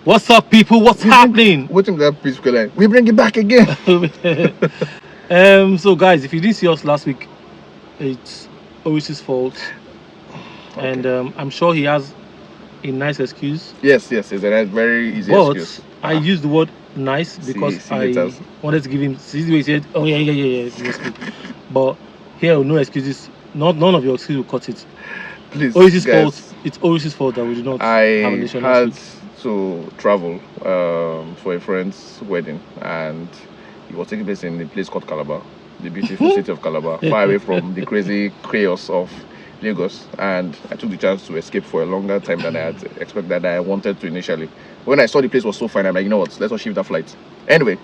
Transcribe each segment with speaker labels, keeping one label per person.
Speaker 1: What's up, people? What's happening?
Speaker 2: What's in that peaceful line? We bring it back again.
Speaker 1: So guys, if you didn't see us last week, it's Oris's fault,
Speaker 2: Okay.
Speaker 1: and I'm sure he has a nice excuse.
Speaker 2: Yes, it's a nice, very easy
Speaker 1: But
Speaker 2: excuse.
Speaker 1: I used the word nice because
Speaker 2: See
Speaker 1: I
Speaker 2: haters.
Speaker 1: wanted to give him. See the way he said, "Oh yeah, you must speak." But here, no excuses. None of your excuses will cut it.
Speaker 2: Please,
Speaker 1: Oris's
Speaker 2: guys,
Speaker 1: fault. It's Oris's fault that we did not have a
Speaker 2: I
Speaker 1: nation last
Speaker 2: had
Speaker 1: week.
Speaker 2: to travel for a friend's wedding, and it was taking place in a place called Calabar, the beautiful city of Calabar, far away from the crazy chaos of Lagos. And I took the chance to escape for a longer time than I had expected, that I wanted to initially. When I saw the place was so fine, I'm like, you know what, let's not shift that flight. Anyway,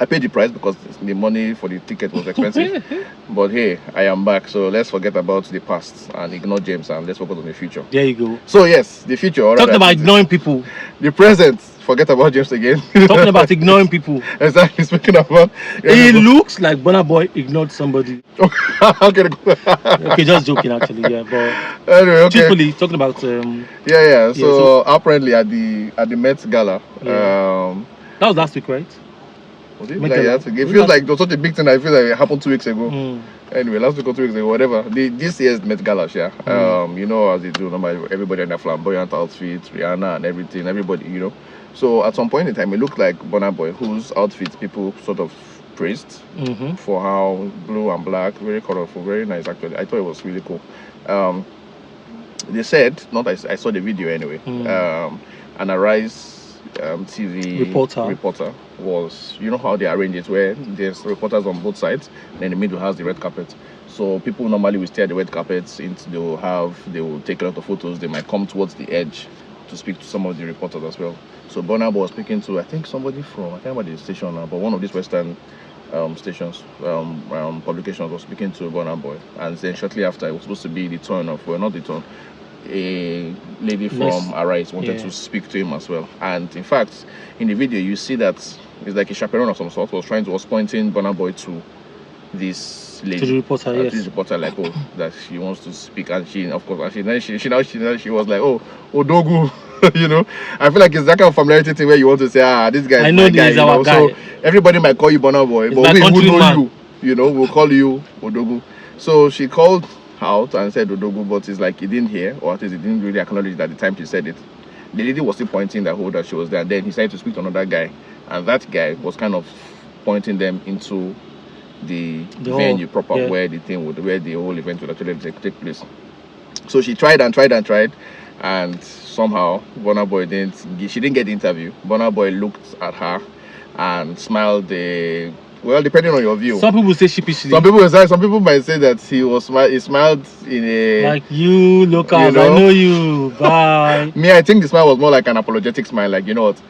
Speaker 2: I paid the price because the money for the ticket was expensive. But hey, I am back, so let's forget about the past and ignore James, and let's focus on the future.
Speaker 1: There you go.
Speaker 2: So yes, the future. Or
Speaker 1: Talking
Speaker 2: rather,
Speaker 1: about ignoring people.
Speaker 2: the present. Forget about James again.
Speaker 1: Talking about ignoring people.
Speaker 2: Exactly. Speaking about.
Speaker 1: It looks like Burna Boy ignored somebody.
Speaker 2: Okay.
Speaker 1: Okay, just joking actually, yeah. But
Speaker 2: Anyway, okay.
Speaker 1: truthfully, talking about
Speaker 2: Yeah. So,
Speaker 1: so-
Speaker 2: apparently at the Met Gala,
Speaker 1: Yeah. that was last week, right?
Speaker 2: was it
Speaker 1: Met
Speaker 2: like
Speaker 1: Gala.
Speaker 2: that? It feels like it was such a big thing. I feel like it happened 2 weeks ago.
Speaker 1: Mm.
Speaker 2: Anyway, last week or 2 weeks ago, whatever. This year's Met Gala, yeah. You know, as they do, normally everybody in their flamboyant outfits, Rihanna and everything, everybody, you know. So at some point in time, it looked like Burna Boy, whose outfits people sort of praised for how blue and black, very colorful, very nice. Actually, I thought it was really cool. They said, not I saw the video anyway. An Arise TV reporter was, you know how they arrange it, where there's reporters on both sides, and in the middle has the red carpet. So people normally will stay at the red carpets, they will take a lot of photos. They might come towards the edge to speak to some of the reporters as well. So Burna Boy was speaking to, I think, somebody from, I can't remember the station now, but one of these Western stations, publications was speaking to Burna Boy, and then shortly after it was supposed to be the turn of, well, not the turn, a lady from Arise wanted to speak to him as well. And in fact, in the video you see that it's like a chaperone of some sort was pointing Burna Boy to this lady,
Speaker 1: to the reporter,
Speaker 2: to this reporter, like, oh, that she wants to speak. And she, of course, and she was like, oh, Odogu. You know, I feel like it's that kind of familiarity thing where you want to say, this guy is my guy, you know? So everybody might call you Burna Boy, but we who know you, you know, we'll call you Odogu. So she called out and said Odogu, but it's like he didn't hear, or at least he didn't really acknowledge that at the time she said it. The lady was still pointing that that she was there, and then he started to speak to another guy, and that guy was kind of pointing them into the venue proper, where the whole event would actually take place. So she tried, and somehow Burna Boy didn't get the interview. Burna Boy looked at her and smiled. Well, depending on your view.
Speaker 1: Some people say sheepishly.
Speaker 2: Some people might say that he smiled in a,
Speaker 1: like, you look out, I know you, bye.
Speaker 2: Me, I think the smile was more like an apologetic smile, like, you know what,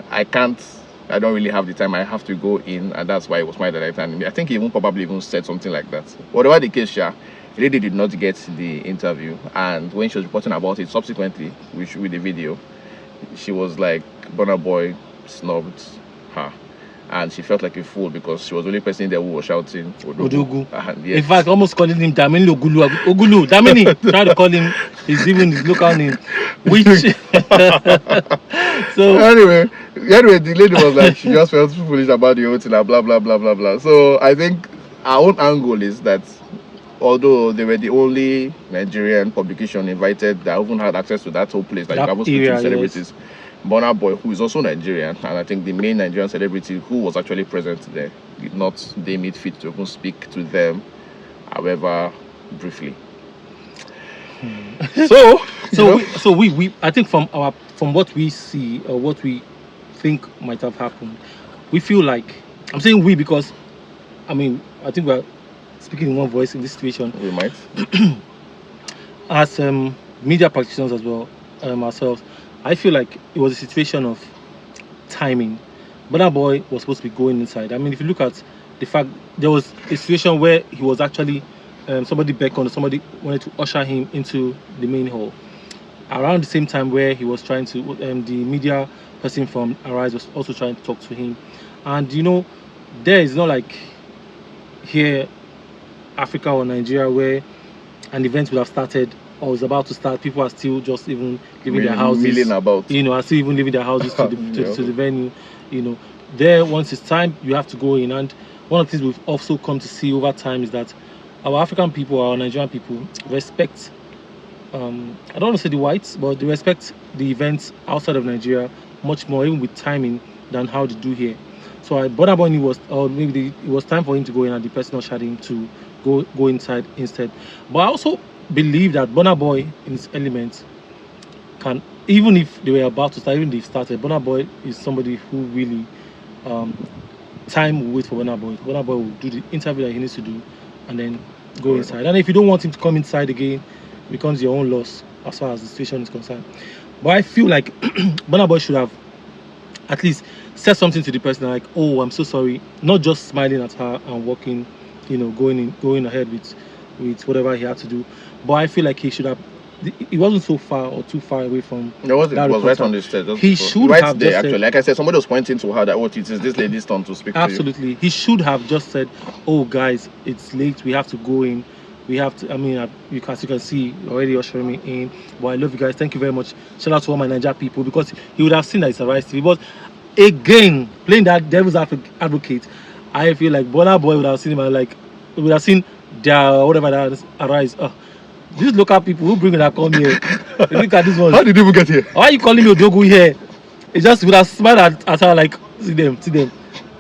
Speaker 2: I don't really have the time, I have to go in, and that's why he was smiling at that time. I think he probably even said something like that. Whatever the case, the lady did not get the interview, and when she was reporting about it subsequently, with the video, she was like, Burna Boy snubbed her. And she felt like a fool because she was the only person there who was shouting Odogu.
Speaker 1: Yes. In fact, almost calling him Damini Ogulu. Damini, trying to call him his local name. Which
Speaker 2: so anyway, the lady was like, she just felt foolish about the whole thing, blah blah blah blah blah. So I think our own angle is that although they were the only Nigerian publication invited that even had access to that whole place, that you can speak to celebrities. Yes. Burna Boy, who is also Nigerian, and I think the main Nigerian celebrity who was actually present there, did not deem it fit to even speak to them, however briefly.
Speaker 1: So we I think from what we see or what we think might have happened, we feel like, I'm saying we because I think we're speaking in one voice in this situation.
Speaker 2: We might
Speaker 1: as media practitioners as well, ourselves. I feel like it was a situation of timing. Burna Boy was supposed to be going inside. If you look at the fact, there was a situation where he was actually, somebody beckoned, somebody wanted to usher him into the main hall. Around the same time where he was trying to, the media person from Arise was also trying to talk to him. And you know, there is not like here, Africa or Nigeria, where an event would have started or is about to start. People are still just even leaving their houses,
Speaker 2: milling about.
Speaker 1: are still even leaving their houses to the venue. There, once it's time, you have to go in. And one of the things we've also come to see over time is that our African people, our Nigerian people, respect. I don't want to say the whites, but they respect the events outside of Nigeria much more, even with timing, than how they do here. So I Burna Boy it was time for him to go in, and the person ushered him to go inside instead. But I also believe that Burna Boy in his element can, even if they were about to start, even if they started, Burna Boy is somebody who really time will wait for Burna Boy. Burna Boy will do the interview that he needs to do and then go inside. And if you don't want him to come inside again, it becomes your own loss as far as the situation is concerned. But I feel like Burna Boy should have at least said something to the person like, "Oh, I'm so sorry," not just smiling at her and walking, going ahead with whatever he had to do. But I feel like he should have. He wasn't so far or too far away from.
Speaker 2: It was right on the stairs.
Speaker 1: He should
Speaker 2: right
Speaker 1: have
Speaker 2: there,
Speaker 1: just
Speaker 2: actually.
Speaker 1: said,
Speaker 2: like I said, somebody was pointing to her that it is this lady's turn to speak.
Speaker 1: Absolutely, he should have just said, "Oh, guys, it's late. We have to go in. We have to. I mean, you can see already ushering me in. But I love you guys. Thank you very much. Shout out to all my Nigeria people, because he would have seen that it's a Rise TV. But again, playing that devil's advocate, I feel like Burna Boy would have seen him and would have seen their whatever that Arise. These local people who bring that come here. Look at this one.
Speaker 2: How did you even get here?
Speaker 1: Why are you calling me Odogu here? It just would have smiled at her like, see them.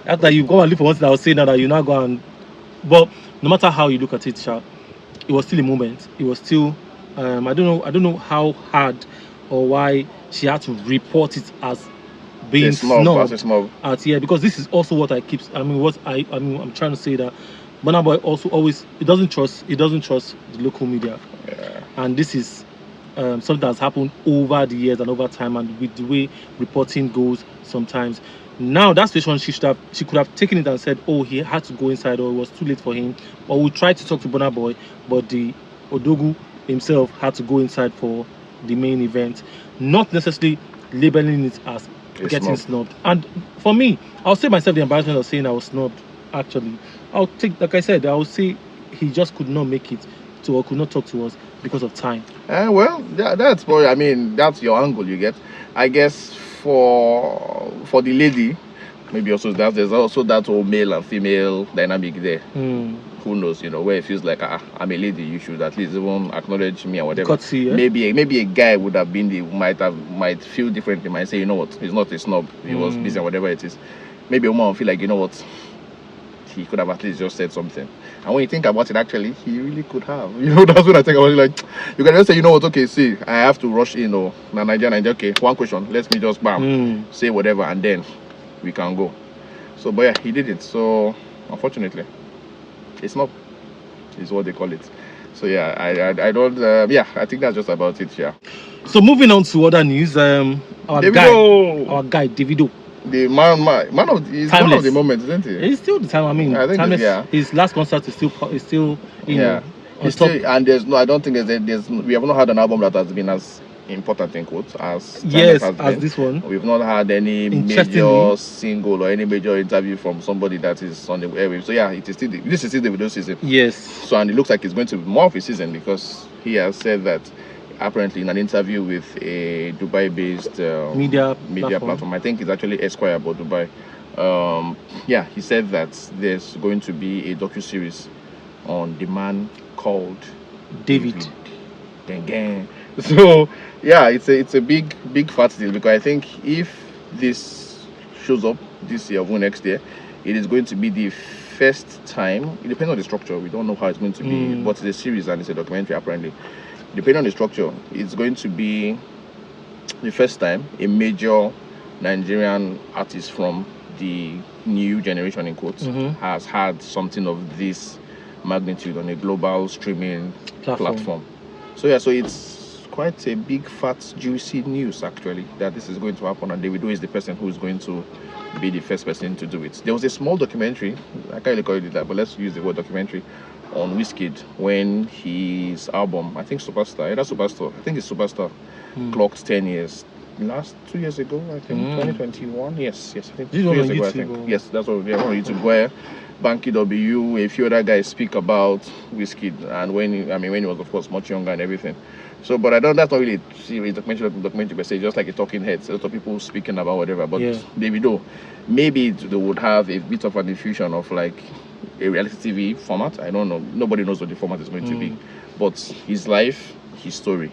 Speaker 1: After you go and look for one thing I was saying now that you now go and. But no matter how you look at it, Sha, it was still a moment. It was still, I don't know how hard or why she had to report it as being snubbed out here, because this is also what I'm trying to say that Burna Boy also always doesn't trust the local media.
Speaker 2: Yeah.
Speaker 1: And this is something that's happened over the years and over time, and with the way reporting goes sometimes. Now that situation, she could have taken it and said, "Oh, he had to go inside, or it was too late for him." Or we tried to talk to Burna Boy, but the Odogu himself had to go inside for the main event, not necessarily labeling it as getting snubbed. And for me, I'll say myself the embarrassment of saying I was snubbed. Actually, I'll take, like I said, I would say he just could not make it to, or could not talk to us because of time.
Speaker 2: Well, that's what I mean. That's your angle you get. I guess for the lady, maybe also there's also that whole male and female dynamic there. Who knows? Where it feels like I'm a lady, you should at least even acknowledge me or whatever.
Speaker 1: Yeah?
Speaker 2: Maybe a guy would have been might feel differently. Might say, you know what, he's not a snob. He was busy or whatever it is. Maybe a woman will feel like, you know what, he could have at least just said something. And when you think about it, actually, he really could have. That's what I think about it. Like, you can just say, you know what, okay, see, I have to rush in, or Nigeria, okay, one question, let me just say whatever, and then we can go. So, but yeah, he did it. So, unfortunately, it's not, is what they call it. So yeah, I don't, I think that's just about it. Yeah.
Speaker 1: So moving on to other news, our guy Davido.
Speaker 2: The man of the moment, isn't he?
Speaker 1: He's still the time. I mean, timeless. His last concert is still
Speaker 2: He's still, and I don't think we have not had an album that has been as important in quotes as
Speaker 1: this one.
Speaker 2: We've not had any major single or any major interview from somebody that is on the airwaves. So yeah, this is still the video season.
Speaker 1: Yes.
Speaker 2: So, and it looks like it's going to be more of a season, because he has said that apparently in an interview with a Dubai-based media platform, I think it's actually Esquire about Dubai. He said that there's going to be a docu-series on the man called David. Gang. So yeah, it's a big fat deal, because I think if this shows up this year or next year, it is going to be the first time. It depends on the structure. We don't know how it's going to be, but it's a series and it's a documentary apparently. Depending on the structure, it's going to be the first time a major Nigerian artist from the new generation, in quotes, has had something of this magnitude on a global streaming platform. So it's quite a big, fat, juicy news actually that this is going to happen, and Davido is the person who is going to be the first person to do it. There was a small documentary, I can't really call it that, but let's use the word documentary, on Wizkid when his album, I think Superstar, clocked 10 years. Last 2 years ago, I think 2021. Yes, I think 2 years ago. I think. Yes, that's what we are on YouTube, where Banky W, a few other guys speak about Whiskey, and when he was of course much younger and everything. So, but I don't. That's not really a series documentary per se. Just like a talking heads, a lot of people speaking about whatever. But
Speaker 1: Yeah.
Speaker 2: Davido, maybe they would have a bit of an infusion of like a reality TV format. I don't know. Nobody knows what the format is going to be. But his life, his story,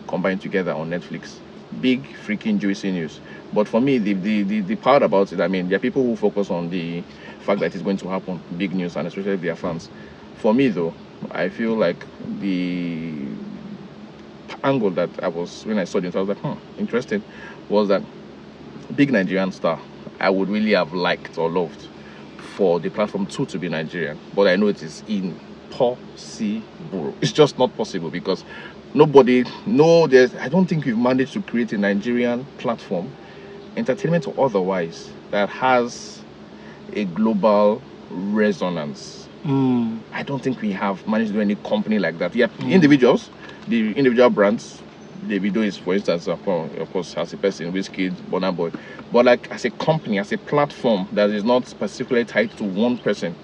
Speaker 2: combined together on Netflix. Big freaking juicy news. But for me, the part about it, I mean, there are people who focus on the fact that it's going to happen, big news, and especially if they are fans. For me, though, I feel like the angle that I was when I saw this, I was like, interesting, was that big Nigerian star. I would really have liked or loved for the platform too to be Nigerian, but I know it is impossible. It's just not possible because I don't think we've managed to create a Nigerian platform, entertainment or otherwise, that has a global resonance. I don't think we have managed to do any company like that. Yeah, individuals, the individual brands, Davido is, for instance, of course, as a person, Wizkid, Burna Boy, but like as a company, as a platform that is not specifically tied to one person,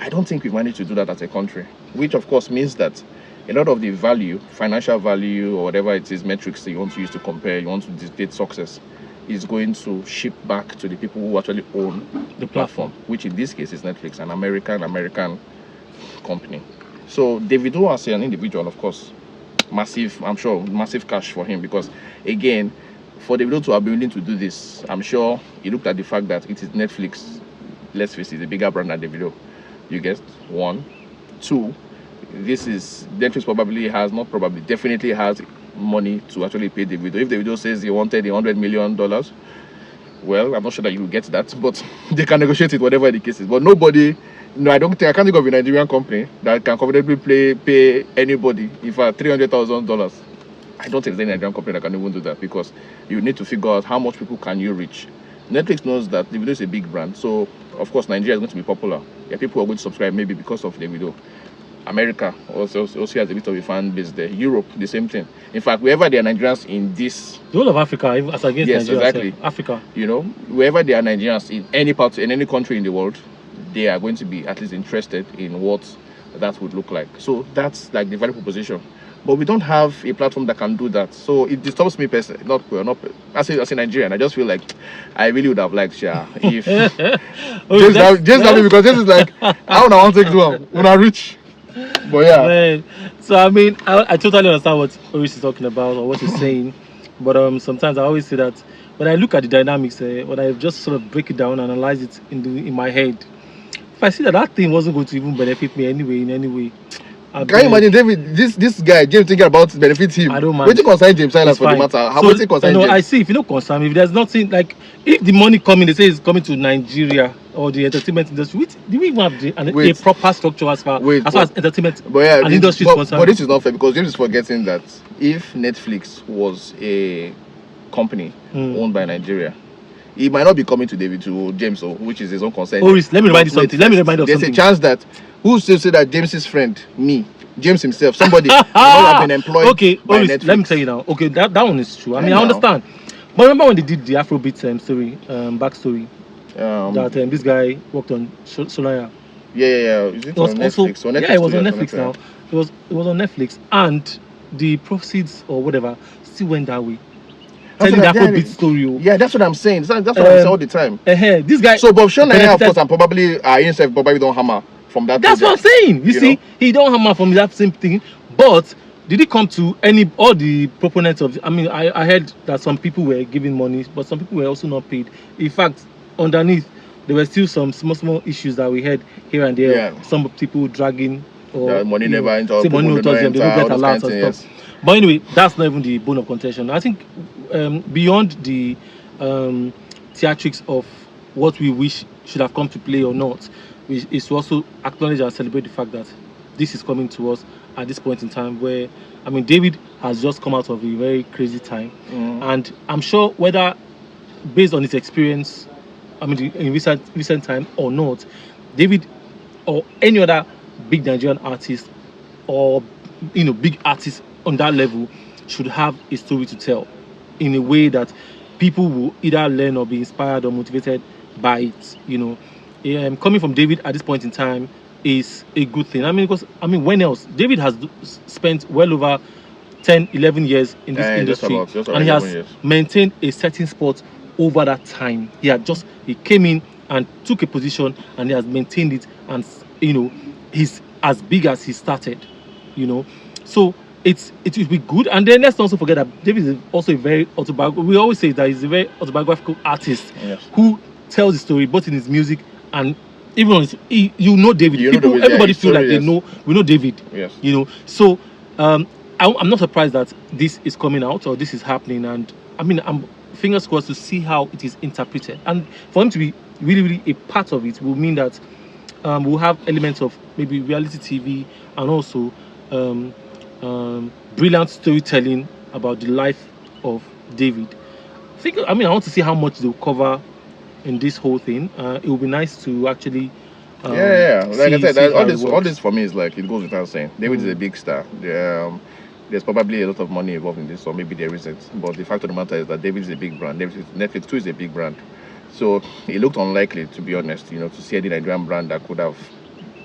Speaker 2: I don't think we managed to do that as a country. Which, of course, means that a lot of the value, financial value, or whatever it is, metrics that you want to use to compare, you want to dictate success, is going to ship back to the people who actually own the platform, which in this case is Netflix, an American company. So Davido as an individual, of course, massive cash for him, because again, for Davido to have been willing to do this, I'm sure he looked at the fact that it is Netflix. Let's face it, it's a bigger brand than Davido. You guessed. 1, 2, this is Netflix definitely has money to actually pay Davido. If Davido says he wanted $100 million, well, I'm not sure that you will get that, but they can negotiate it, whatever the case is. But I can't think of a Nigerian company that can comfortably pay anybody if $300,000. I don't think there's any Nigerian company that can even do that, because you need to figure out how much people can you reach. Netflix knows that Davido is a big brand, so of course Nigeria is going to be popular. Yeah, people are going to subscribe maybe because of Davido. America also has a bit of a fan base there. Europe, the same thing. In fact, wherever there are Nigerians in this,
Speaker 1: The whole of Africa, as against
Speaker 2: yes,
Speaker 1: Nigeria,
Speaker 2: exactly.
Speaker 1: Africa.
Speaker 2: Wherever there are Nigerians in any country in the world, they are going to be at least interested in what that would look like. So that's like the value proposition. But we don't have a platform that can do that. So it disturbs me personally. Not as a Nigerian. I just feel like I really would have liked Sha if just because this is like I want to take one when I reach. But yeah.
Speaker 1: Man. So I mean, I totally understand what Oris is talking about or what he's saying, but sometimes I always say that when I look at the dynamics, when I just sort of break it down, analyze it in my head, if I see that thing wasn't going to even benefit me anyway in any way.
Speaker 2: Can you imagine David? This guy James thinking about benefit him.
Speaker 1: I don't mind.
Speaker 2: Wait to concern James Silence for the matter. How much it concern James?
Speaker 1: I see. If you don't concern me, if there's nothing like if the money coming, they say it's coming to Nigeria or the entertainment industry. Do we even have a proper structure as far as entertainment and industry is concerned?
Speaker 2: But this is not fair, because James is forgetting that if Netflix was a company owned by Nigeria, he might not be coming to James, which is his own concern.
Speaker 1: Oris, let me remind you something.
Speaker 2: There's a chance that who still say that James's friend, James himself, somebody might not have been employed.
Speaker 1: Okay,
Speaker 2: by
Speaker 1: Oris,
Speaker 2: Netflix.
Speaker 1: let me tell you now. Okay, that one is true. I mean, I understand. But remember when they did the Afrobeat story, backstory, that this guy worked on Solaya.
Speaker 2: Yeah. Is it on Netflix?
Speaker 1: Yeah, it was on Netflix now. It was on Netflix, and the proceeds or whatever still went that way. Telling the Afrobeat story.
Speaker 2: Yeah, that's what I'm saying. That's what I say all the time.
Speaker 1: This guy.
Speaker 2: So, Bob Shonaya, of course, and probably himself probably don't hammer from that.
Speaker 1: That's what I'm saying. You see, he don't hammer from that same thing. But did it come to all the proponents of? I mean, I heard that some people were giving money, but some people were also not paid. In fact, underneath there were still some small issues that we had here and there.
Speaker 2: Yeah.
Speaker 1: Some people dragging or
Speaker 2: money never enter.
Speaker 1: Say money no touch them. They don't get alerts and stuff. But anyway, that's not even the bone of contention. I think beyond the theatrics of what we wish should have come to play or not, is to also acknowledge and celebrate the fact that this is coming to us at this point in time where, I mean, David has just come out of a very crazy time. And I'm sure whether based on his experience, I mean, in recent time or not, David or any other big Nigerian artist or, big artist on that level should have a story to tell in a way that people will either learn or be inspired or motivated by it, coming from David at this point in time is a good thing. I mean, because when else? David has spent well over 10, 11 years in this industry,
Speaker 2: just
Speaker 1: and he
Speaker 2: about
Speaker 1: has
Speaker 2: 11 years.
Speaker 1: maintained a certain spot over that time. He came in and took a position, and he has maintained it, and he's as big as he started. So it will be good. And then let's not also forget that David is also a very autobiographical. We always say that he's a very autobiographical artist
Speaker 2: Yes.
Speaker 1: who tells the story both in his music and even on his, David.
Speaker 2: David,
Speaker 1: Everybody
Speaker 2: his
Speaker 1: feel like
Speaker 2: story,
Speaker 1: they know. We know David.
Speaker 2: Yes.
Speaker 1: So I'm not surprised that this is coming out or this is happening, and I'm fingers crossed to see how it is interpreted. And for him to be really, really a part of it will mean that we'll have elements of maybe reality TV and also brilliant storytelling about the life of David. I want to see how much they'll cover in this whole thing. It will be nice to actually.
Speaker 2: Like I said,
Speaker 1: see
Speaker 2: all this for me is like, it goes without saying. David is a big star. There's probably a lot of money involved in this, or maybe there isn't. But the fact of the matter is that David is a big brand. Netflix too is a big brand. So it looked unlikely, to be honest, to see any Nigerian brand that could have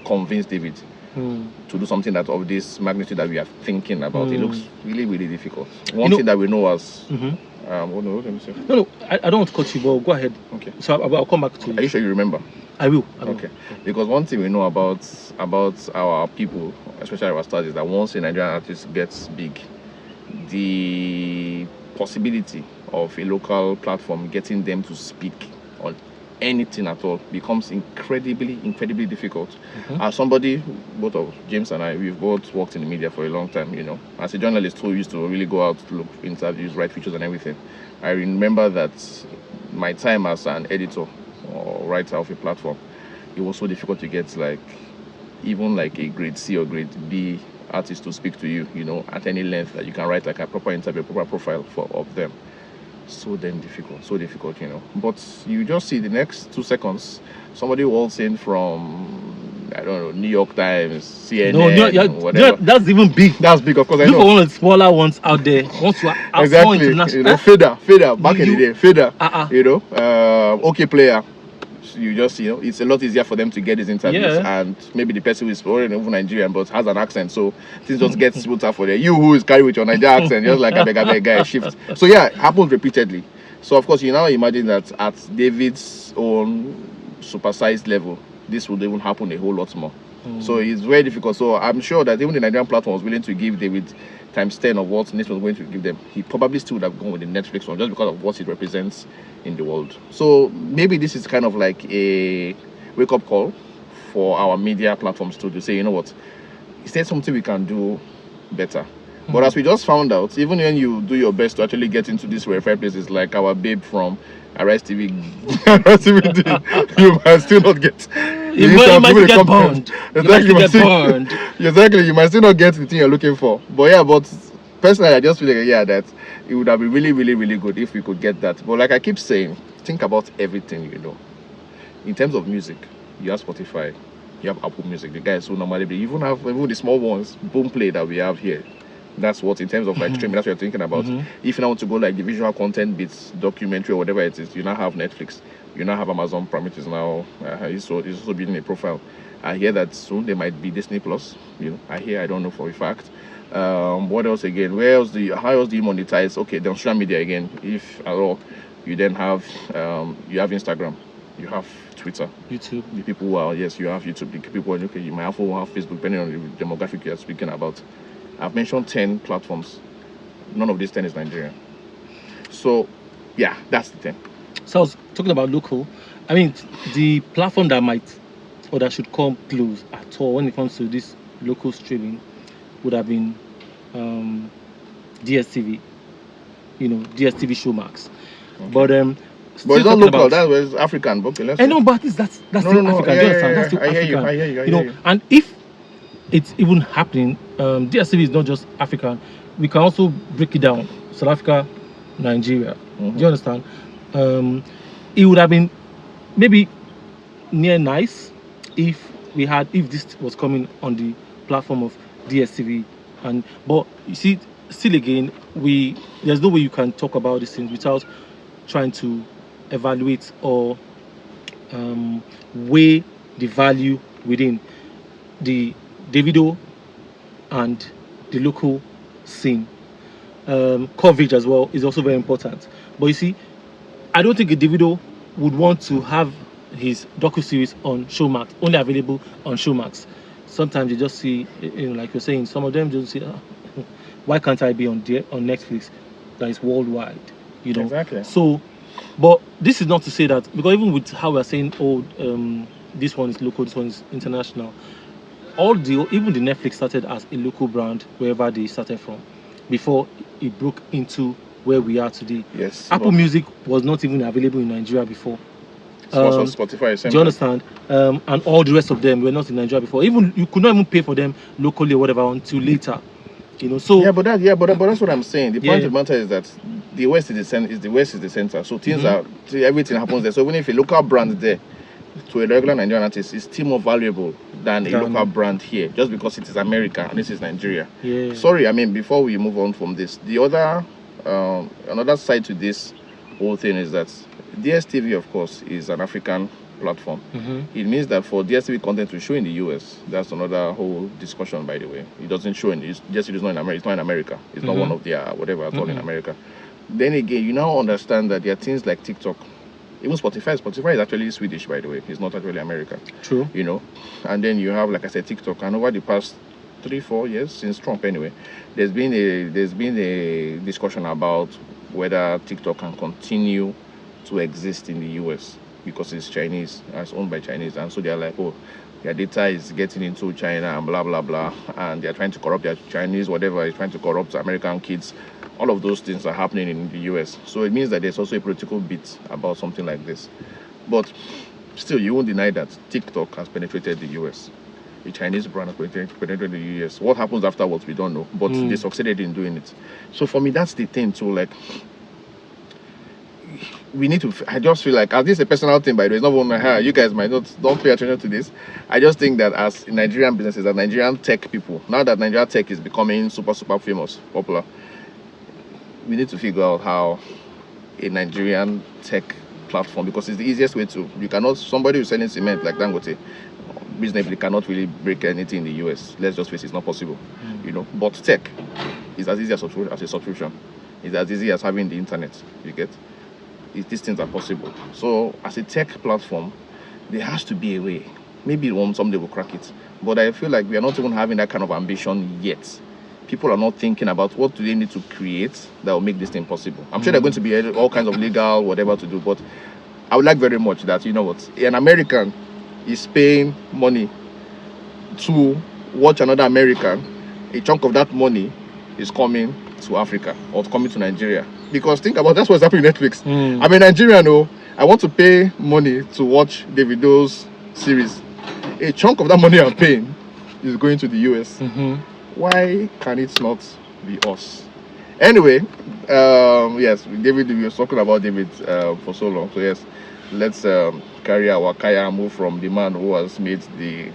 Speaker 2: convinced David to do something that of this magnitude that we are thinking about. It looks really, really difficult. One thing that we know as let me see.
Speaker 1: No, I don't want to cut you, but go ahead.
Speaker 2: Okay.
Speaker 1: So I'll come back to you.
Speaker 2: Are you sure you remember?
Speaker 1: I will.
Speaker 2: Okay. Because one thing we know about our people, especially our stars, is that once a Nigerian artist gets big, the possibility of a local platform getting them to speak on anything at all becomes incredibly, incredibly difficult. As somebody, both of James and I, we've both worked in the media for a long time, As a journalist who used to really go out to look for interviews, write features and everything, I remember that my time as an editor or writer of a platform, it was so difficult to get even a grade C or grade B artist to speak to you, at any length that you can write like a proper interview, proper profile of them. So difficult. But you just see the next 2 seconds, somebody walks in from, I don't know, New York Times, CNN, whatever.
Speaker 1: That's even big.
Speaker 2: That's big, of course. I
Speaker 1: Look
Speaker 2: know.
Speaker 1: for one of the smaller ones out there. Once you are out
Speaker 2: Exactly.
Speaker 1: international,
Speaker 2: Fader, back in the day, Fader. Okay player. You just it's a lot easier for them to get these interviews, and maybe the person who is foreign, even Nigerian, but has an accent, so things just get smoother for them. You who is carried with your Nigerian accent, just like a beg guy shift. So it happens repeatedly. So of course you now imagine that at David's own supersized level, this would even happen a whole lot more. So it's very difficult. So I'm sure that even the Nigerian platform was willing to give David times 10 of what Netflix was going to give them. He probably still would have gone with the Netflix one just because of what it represents in the world. So maybe this is kind of like a wake-up call for our media platforms to say, you know what, is there something we can do better? But as we just found out, even when you do your best to actually get into these verified places, like our babe from Arise TV, you might still not get.
Speaker 1: You might get burned.
Speaker 2: Exactly, you might still not get the thing you're looking for. But personally, I just feel like that it would have been really, really, really good if we could get that. But like I keep saying, think about everything, In terms of music, you have Spotify, you have Apple Music, the guys who normally they even have the small ones, Boomplay that we have here. That's what, in terms of streaming, that's what you're thinking about. If you now want to go the visual content bits, documentary or whatever it is, you now have Netflix, you now have Amazon Prime, which is now it's also building a profile. I hear that soon there might be Disney Plus. I don't know for a fact. What else again? How else do you monetize? Okay, then social media again, if at all. You then have you have Instagram, you have Twitter,
Speaker 1: YouTube.
Speaker 2: The people who are you have YouTube. The people you might have Facebook, depending on the demographic you are speaking about. I've mentioned 10 platforms. None of these 10 is Nigerian. So, that's the thing.
Speaker 1: So I was talking about local. The platform that should come close at all when it comes to this local streaming would have been DSTV. DSTV Showmax.
Speaker 2: Okay.
Speaker 1: But
Speaker 2: it's not local. That was African. Okay,
Speaker 1: I know, but that's still African. Do you understand? That's still African.
Speaker 2: I hear you.
Speaker 1: And if it's even happening, DSTV is not just African. We can also break it down. South Africa, Nigeria. Do you understand? It would have been maybe near nice if this was coming on the platform of DSTV. But you see, still again, there's no way you can talk about these things without trying to evaluate or weigh the value within the Davido and the local scene. Coverage as well is also very important. But you see, I don't think a Davido would want to have his docu-series on Showmax, only available on Showmax. Sometimes you just see, like you're saying, some of them just see, why can't I be on Netflix? That is worldwide,
Speaker 2: Exactly.
Speaker 1: So, but this is not to say that, because even with how we're saying, this one is local, this one is international. Even the Netflix started as a local brand wherever they started from, before it broke into where we are today.
Speaker 2: Yes.
Speaker 1: Apple Music was not even available in Nigeria before.
Speaker 2: Spotify.
Speaker 1: Do you understand? And all the rest of them were not in Nigeria before. Even you could not even pay for them locally or whatever until later. So
Speaker 2: but that's what I'm saying. The point of the matter is that the West is the center. The West is the center. So things are everything happens there. So even if a local brand there to a regular Nigerian artist is still more valuable than a local brand here, just because it is America and this is Nigeria.
Speaker 1: Yeah.
Speaker 2: Sorry, I mean, before we move on from this, the other another side to this whole thing is that DSTV, of course, is an African platform. It means that for DSTV content to show in the US, that's another whole discussion, by the way. It doesn't show DSTV is not in America. It's not in America. It's not one of their whatever at all in America. Then again, you now understand that there are things like TikTok. Even Spotify is actually Swedish, by the way. It's not actually American.
Speaker 1: True.
Speaker 2: And then you have, like I said, TikTok. And over the past 3-4 years, since Trump anyway, there's been a discussion about whether TikTok can continue to exist in the US because it's Chinese, it's owned by Chinese, and so they're like, oh, their data is getting into China and blah blah blah, and they're trying to corrupt their Chinese whatever is trying to corrupt American kids. All of those things are happening in the US, so it means that there's also a political bit about something like this. But still, you won't deny that TikTok has penetrated the US. A Chinese brand has penetrated the US. What happens afterwards, we don't know, but they succeeded in doing it. So for me, that's the thing too. Like, we need to. I just feel like, as this is a personal thing, by the way, it's not one you guys might not don't pay attention to this. I just think that as Nigerian businesses, as Nigerian tech people, now that Nigerian tech is becoming super famous, popular, we need to figure out how a Nigerian tech platform, because it's the easiest way to. You cannot, somebody who's selling cement like Dangote, reasonably cannot really break anything in the US. Let's just face it, it's not possible, But tech is as easy as a subscription. It's as easy as having the internet. You get? These things are possible. So as a tech platform, there has to be a way. Maybe someday we'll crack it. But I feel like we are not even having that kind of ambition yet. People are not thinking about what do they need to create that will make this thing possible. I'm sure there are going to be all kinds of legal whatever to do, but I would like very much that, an American is paying money to watch another American. A chunk of that money is coming to Africa or coming to Nigeria. Because think about that's what's happening in Netflix. I'm a Nigerian, I want to pay money to watch Davido's series. A chunk of that money I'm paying is going to the US. Why can it not be us? Anyway, yes, David, we were talking about David for so long. So yes, let's carry our kaya and move from the man who has made the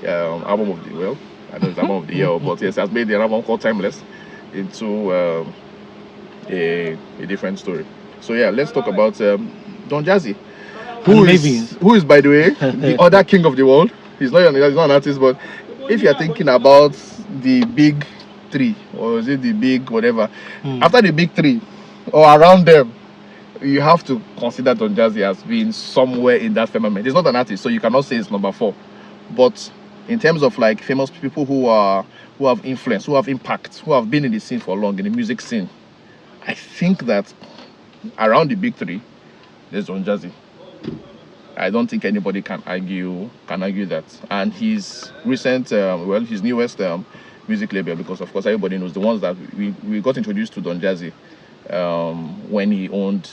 Speaker 2: album of the I know it's album of the year, but yes, has made the album called Timeless into a different story. So yeah, let's talk about Don Jazzy, who is, by the way, the other king of the world. He's not an artist, but if you're thinking about the big three, or is it the big whatever, after the big three or around them, you have to consider Don Jazzy as being somewhere in that firmament. He's not an artist, so you cannot say it's number 4. But in terms of like famous people who have influence, who have impact, who have been in the scene for long, in the music scene, I think that around the big three, there's Don Jazzy. I don't think anybody can argue that. And his recent, his newest music label, because of course everybody knows the ones that we got introduced to Don Jazzy when he owned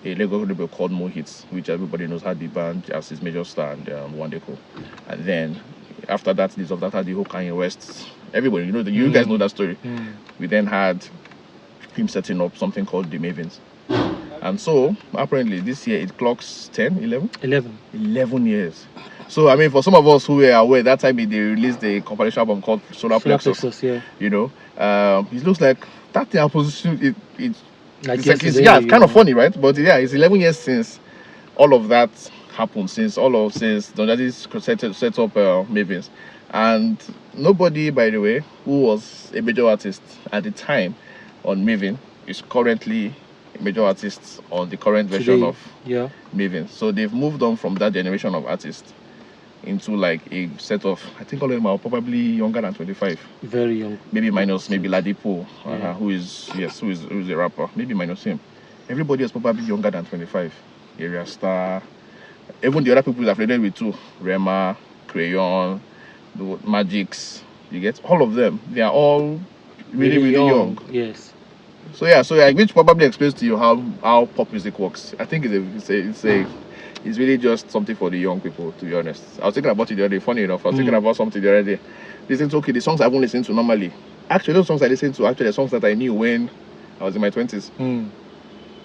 Speaker 2: a Lagos label called Mo Hits, which everybody knows had the band as his major star and One Deco. And then after that, had the whole Kanye West. Everybody, you guys know that story. We then had him setting up something called the Mavins. And so, apparently, this year it clocks 11 years. So, I mean, for some of us who were aware, that time they released a compilation album called Solar Plexus.
Speaker 1: Yeah.
Speaker 2: It looks like that thing position, it's
Speaker 1: kind
Speaker 2: of funny, right? But yeah, it's 11 years since all of that happened since Don Jazzy set up Mavins, and nobody, by the way, who was a major artist at the time on Mavin is currently a major artist on the current version
Speaker 1: Today,
Speaker 2: of
Speaker 1: yeah,
Speaker 2: Mavin. So they've moved on from that generation of artists into like a set of, I think all of them are probably younger than 25,
Speaker 1: very young.
Speaker 2: maybe minus maybe Ladipo,
Speaker 1: Yeah.
Speaker 2: who is a rapper, maybe minus him. Everybody is probably younger than 25. Area Star, even the other people I've related with too, Rema, Crayon, the Magics, you get all of them. They are all really young.
Speaker 1: Yes.
Speaker 2: So yeah, which probably explains to you how pop music works. I think it's really just something for the young people, to be honest. I was thinking about it the other day. Funny enough, I was thinking about something the other day. Listen to the songs I won't listen to normally. Actually, those songs I listen to are songs that I knew when I was in my 20s.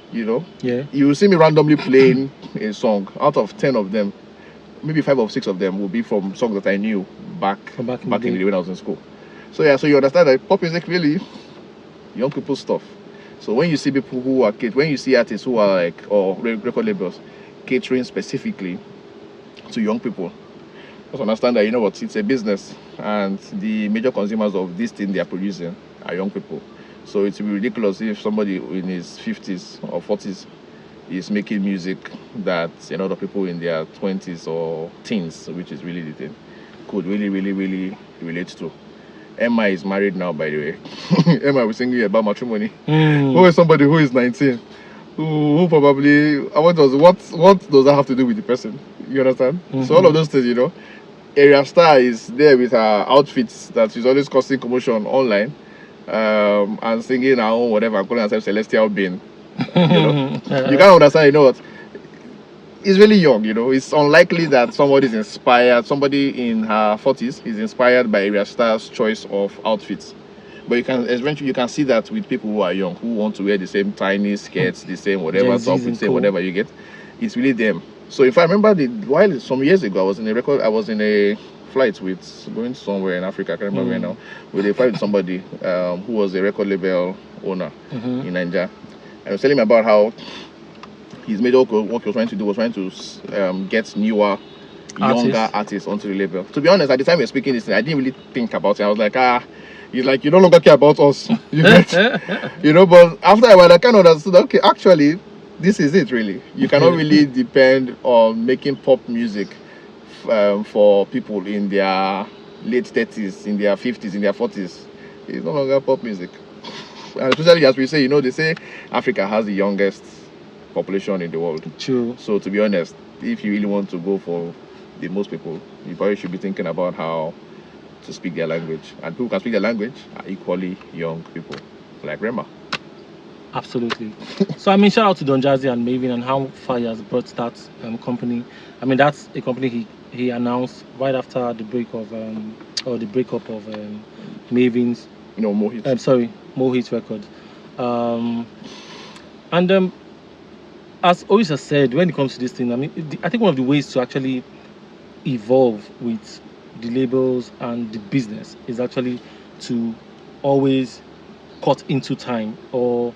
Speaker 2: You know,
Speaker 1: Yeah.
Speaker 2: you will see me randomly playing a song. Out of 10 of them, maybe 5 or 6 of them will be from songs that I knew back in the day when I was in school. So yeah, so you understand that pop music really young people stuff. So when you see people who are when you see artists who are like, or record labels catering specifically to young people, just understand that, you know what, it's a business, and the major consumers of this thing they are producing are young people. So it would be ridiculous if somebody in his 50s or 40s is making music that a lot of people in their 20s or teens, which is really the thing, could really relate to. Emma is married now, by the way. Emma was singing about matrimony. Who is somebody who is 19? Who probably, what does that have to do with the person? You understand? So all of those things, you know. Area Star is there with her outfits that she's always causing commotion online, and singing her own whatever, calling herself Celestial Being. You know, you can't understand. You know what? It's really young. You know, it's unlikely that somebody in her 40s is inspired by Area Star's choice of outfits. But you can see that with people who are young, who want to wear the same tiny skirts, the same whatever top, the same whatever you get. It's really them. So if I remember while some years ago, I was in a flight going somewhere in Africa, I can't remember where now, with a flight with somebody who was a record label owner in Nigeria. And he was telling me about how his major work he was trying to do was get newer, younger artists onto the label. To be honest, at the time we were speaking this, I didn't really think about it. I was like, he's like, you no longer care about us. You get, you know. But after a while, I kind of understood. Okay, actually, this is it. Really, you cannot really depend on making pop music for people in their late 30s, in their 50s, in their 40s. It's no longer pop music. And especially as we say, you know, they say Africa has the youngest population in the world.
Speaker 1: True.
Speaker 2: So to be honest, if you really want to go for the most people, you probably should be thinking about how to speak their language. And people who can speak their language are equally young people, like Rema.
Speaker 1: Absolutely. So I mean, shout out to Don Jazzy and Mavin and how far he has brought that company. I mean, that's a company he announced right after the breakup of Mavin's.
Speaker 2: You know,
Speaker 1: Mohit record. And as Oris has said, when it comes to this thing, I mean, I think one of the ways to actually evolve with the labels and the business is actually to always cut into time or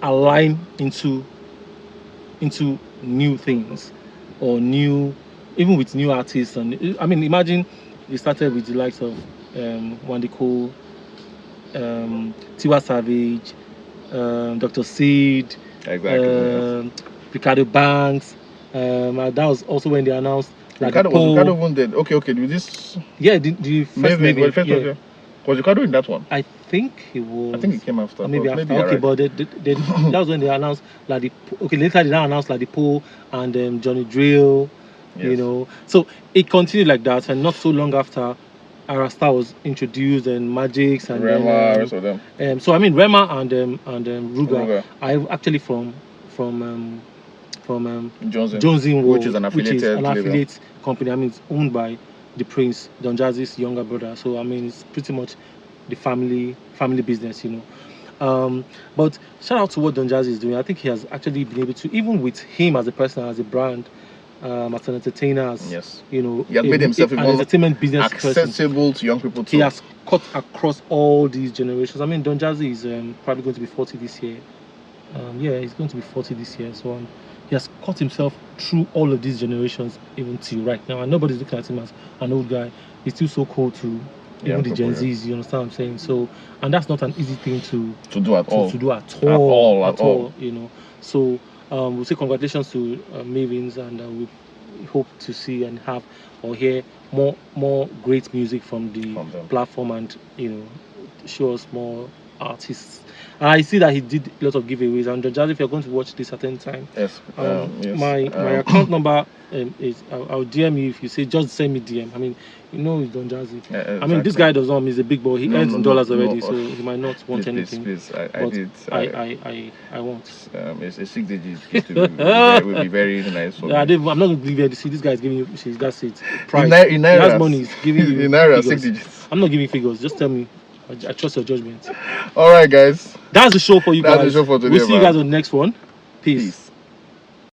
Speaker 1: align into new things or even with new artists. And I mean, imagine you started with the likes of Wande Cole, Tiwa Savage, Dr. Seed,
Speaker 2: exactly.
Speaker 1: Ricardo Banks. That was also when they announced like
Speaker 2: Ricardo won that. Okay. With this.
Speaker 1: Yeah, the first maybe.
Speaker 2: Was Ricardo in that one?
Speaker 1: I think he was.
Speaker 2: I think he came after.
Speaker 1: Maybe after. Okay, right. But that was when they announced like later they now announced like the Poe and Johnny Drill. Yes. You know, so it continued like that, and not so long after, Arasta was introduced and Magix and
Speaker 2: Rema, rest of them.
Speaker 1: So I mean Rema and Ruga are actually from Johnson,
Speaker 2: which is an affiliate
Speaker 1: company. I mean, it's owned by the Prince, Don Jazzy's younger brother. So I mean, it's pretty much the family business, you know. But shout out to what Don Jazzy is doing. I think he has actually been able to, even with him as a person, as a brand, as an entertainer, as you know,
Speaker 2: he has made himself
Speaker 1: an entertainment business
Speaker 2: accessible to young people too.
Speaker 1: He has cut across all these generations. I mean, Don Jazzy is probably going to be 40 this year. He's going to be 40 this year. So he has cut himself through all of these generations, even till right now, and nobody's looking at him as an old guy. He's still so cool to even the Gen Zs. You understand what I'm saying? So, and that's not an easy thing to
Speaker 2: do at all.
Speaker 1: To do at all. You know. So, we'll say congratulations to Mavins, and we hope to see and have or hear more great music from the platform, and show us more artists. I see that he did a lot of giveaways, and Jazzy, if you're going to watch this at any time,
Speaker 2: yes,
Speaker 1: my account number is I'll DM you if you say just send me DM. I mean, it's Don Jazzy.
Speaker 2: Exactly.
Speaker 1: I mean, this guy does not. He's a big boy. He earns in dollars already, so he might not want anything.
Speaker 2: Please,
Speaker 1: I want.
Speaker 2: It's a 6 digit gift will be very nice for me.
Speaker 1: I'm not going to give you. See, this guy is giving you. That's it. Price.
Speaker 2: In Naira,
Speaker 1: he has money. He's giving you.
Speaker 2: In Naira, 6 digits.
Speaker 1: I'm not giving figures. Just tell me. I trust your judgment.
Speaker 2: All right, guys.
Speaker 1: That's the show for you guys.
Speaker 2: That's the show for today.
Speaker 1: We'll see you guys on the next one. Peace.